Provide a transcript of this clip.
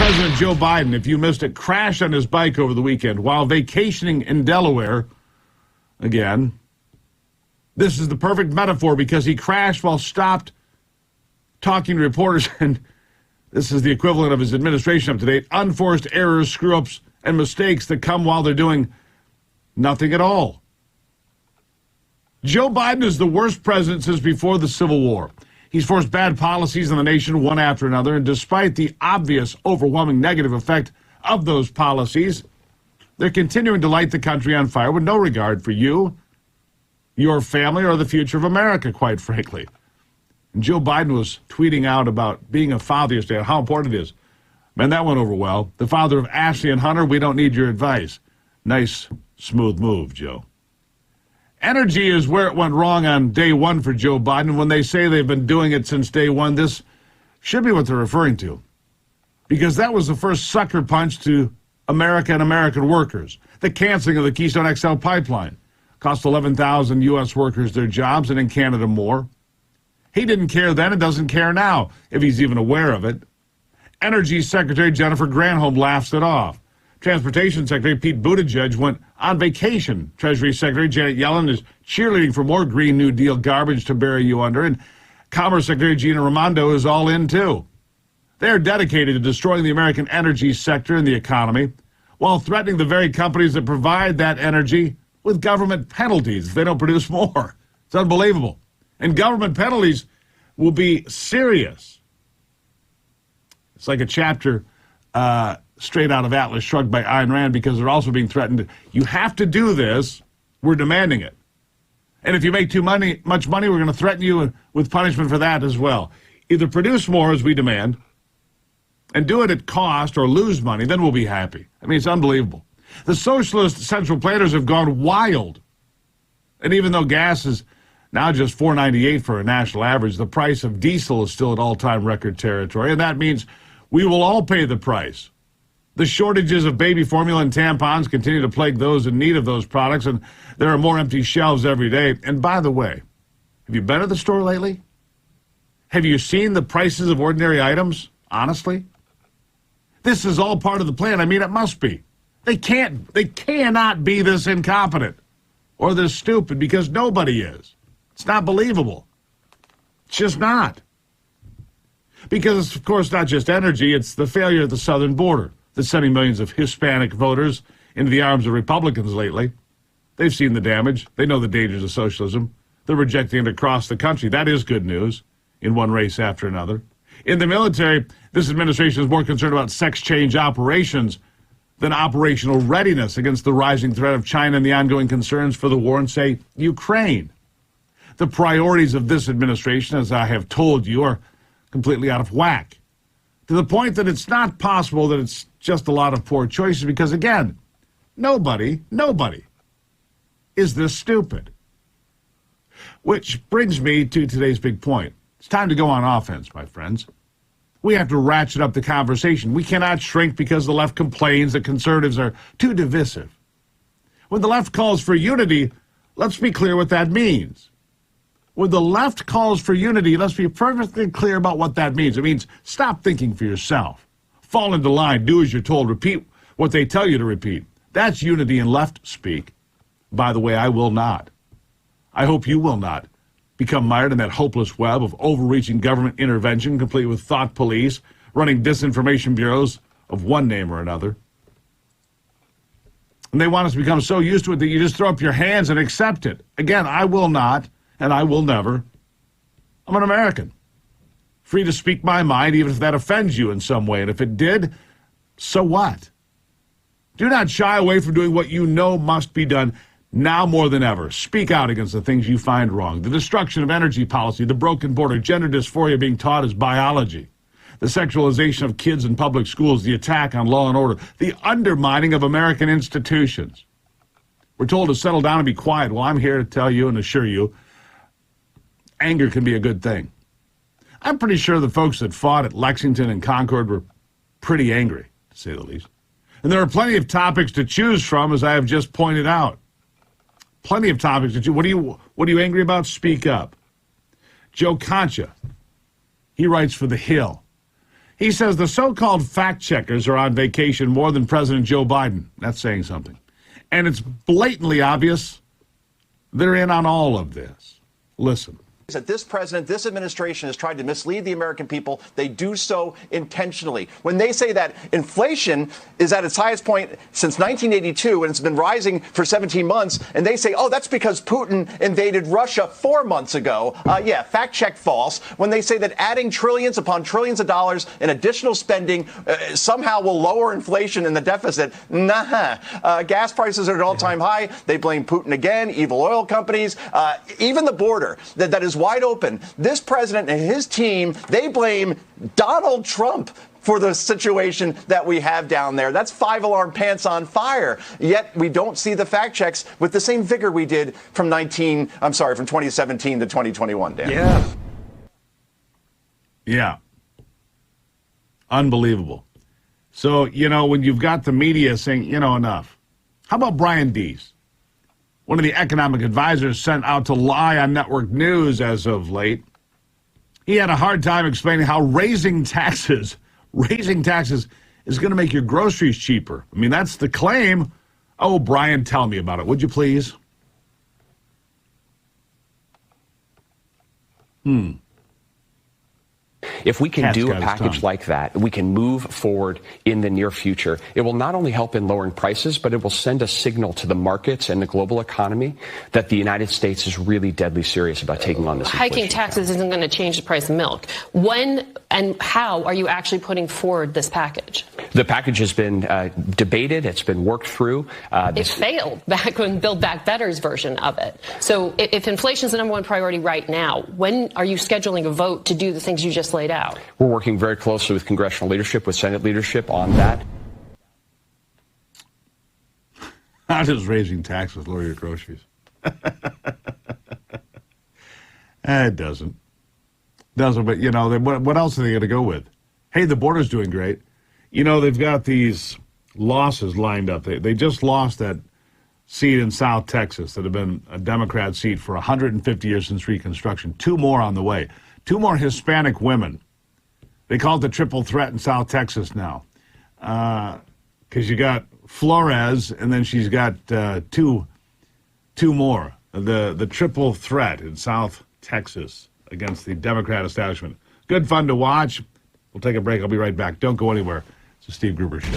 President Joe Biden, if you missed it, crashed on his bike over the weekend while vacationing in Delaware. Again, this is the perfect metaphor because he crashed while stopped talking to reporters, and this is the equivalent of his administration up to date. Unforced errors, screw-ups, and mistakes that come while they're doing nothing at all. Joe Biden is the worst president since before the Civil War. He's forced bad policies on the nation one after another, and despite the obvious, overwhelming negative effect of those policies, they're continuing to light the country on fire with no regard for you, your family, or the future of America, quite frankly. And Joe Biden was tweeting out about being a father yesterday, how important it is. Man, that went over well. The father of Ashley and Hunter, we don't need your advice. Nice, smooth move, Joe. Energy is where it went wrong on day one for Joe Biden. When they say they've been doing it since day one, this should be what they're referring to. Because that was the first sucker punch to America and American workers. The canceling of the Keystone XL pipeline cost 11,000 U.S. workers their jobs, and in Canada more. He didn't care then and doesn't care now, if he's even aware of it. Energy Secretary Jennifer Granholm laughs it off. Transportation Secretary Pete Buttigieg went on vacation. Treasury Secretary Janet Yellen is cheerleading for more Green New Deal garbage to bury you under. And Commerce Secretary Gina Raimondo is all in, too. They're dedicated to destroying the American energy sector and the economy while threatening the very companies that provide that energy with government penalties if they don't produce more. It's unbelievable. And government penalties will be serious. It's like a chapter straight out of Atlas Shrugged by Ayn Rand, because they're also being threatened. You have to do this. We're demanding it. And if you make much money, we're going to threaten you with punishment for that as well. Either produce more, as we demand, and do it at cost, or lose money, then we'll be happy. I mean, it's unbelievable. The socialist central planners have gone wild. And even though gas is now just $4.98 for a national average, the price of diesel is still at all-time record territory, and that means we will all pay the price. The shortages of baby formula and tampons continue to plague those in need of those products, and there are more empty shelves every day. And by the way, have you been to the store lately? Have you seen the prices of ordinary items? Honestly? This is all part of the plan. I mean, it must be. They cannot be this incompetent or this stupid, because nobody is. It's not believable. It's just not. Because it's, of course, not just energy, it's the failure at the southern border that's sending millions of Hispanic voters into the arms of Republicans lately. They've seen the damage. They know the dangers of socialism. They're rejecting it across the country. That is good news in one race after another. In the military, this administration is more concerned about sex change operations than operational readiness against the rising threat of China and the ongoing concerns for the war in, say, Ukraine. The priorities of this administration, as I have told you, are completely out of whack, to the point that it's not possible that it's just a lot of poor choices, because, again, nobody is this stupid. Which brings me to today's big point. It's time to go on offense, my friends. We have to ratchet up the conversation. We cannot shrink because the left complains that conservatives are too divisive. When the left calls for unity, let's be clear what that means. When the left calls for unity, let's be perfectly clear about what that means. It means stop thinking for yourself. Fall into line, do as you're told, repeat what they tell you to repeat. That's unity in left speak. By the way, I will not. I hope you will not become mired in that hopeless web of overreaching government intervention, complete with thought police, running disinformation bureaus of one name or another. And they want us to become so used to it that you just throw up your hands and accept it. Again, I will not. And I will never. I'm an American, free to speak my mind, even if that offends you in some way. And if it did, so what? Do not shy away from doing what you know must be done now more than ever. Speak out against the things you find wrong. The destruction of energy policy, the broken border, gender dysphoria being taught as biology, the sexualization of kids in public schools, the attack on law and order, the undermining of American institutions. We're told to settle down and be quiet. Well, I'm here to tell you and assure you, anger can be a good thing. I'm pretty sure the folks that fought at Lexington and Concord were pretty angry, to say the least. And there are plenty of topics to choose from, as I have just pointed out. Plenty of topics to choose. What are you angry about? Speak up. Joe Concha, he writes for The Hill. He says the so-called fact checkers are on vacation more than President Joe Biden. That's saying something. And it's blatantly obvious they're in on all of this. Listen. That this president, this administration has tried to mislead the American people. They do so intentionally. When they say that inflation is at its highest point since 1982 and it's been rising for 17 months, and they say, oh, that's because Putin invaded Russia 4 months ago. Yeah, fact check false. When they say that adding trillions upon trillions of dollars in additional spending somehow will lower inflation and the deficit, nah. Gas prices are at an all-time high. They blame Putin again, evil oil companies, even the border that is wide open. This president and his team, they blame Donald Trump for the situation that we have down there. That's five-alarm pants on fire. Yet we don't see the fact checks with the same vigor we did from 2017 to 2021, Dan. Yeah. Unbelievable. So, when you've got the media saying, enough. How about Brian Deese? One of the economic advisors sent out to lie on network news as of late. He had a hard time explaining how raising taxes is going to make your groceries cheaper. I mean, that's the claim. Oh, Brian, tell me about it, would you please? If we can do a package like that, we can move forward in the near future. It will not only help in lowering prices, but it will send a signal to the markets and the global economy that the United States is really deadly serious about taking on this inflation. Hiking taxes isn't going to change the price of milk. When and how are you actually putting forward this package? The package has been debated. It's been worked through. It failed back when Build Back Better's version of it. So if inflation is the number one priority right now, when are you scheduling a vote to do the things you just laid out? We're working very closely with congressional leadership, with Senate leadership on that. How does raising taxes lower your groceries? It doesn't. But, what else are they going to go with? Hey, the border's doing great. They've got these losses lined up. They just lost that seat in South Texas that had been a Democrat seat for 150 years since Reconstruction. 2 more on the way. 2 more Hispanic women. They call it the triple threat in South Texas now. Because you got Flores, and then she's got two more. The triple threat in South Texas against the Democrat establishment. Good fun to watch. We'll take a break. I'll be right back. Don't go anywhere. It's the Steve Gruber Show.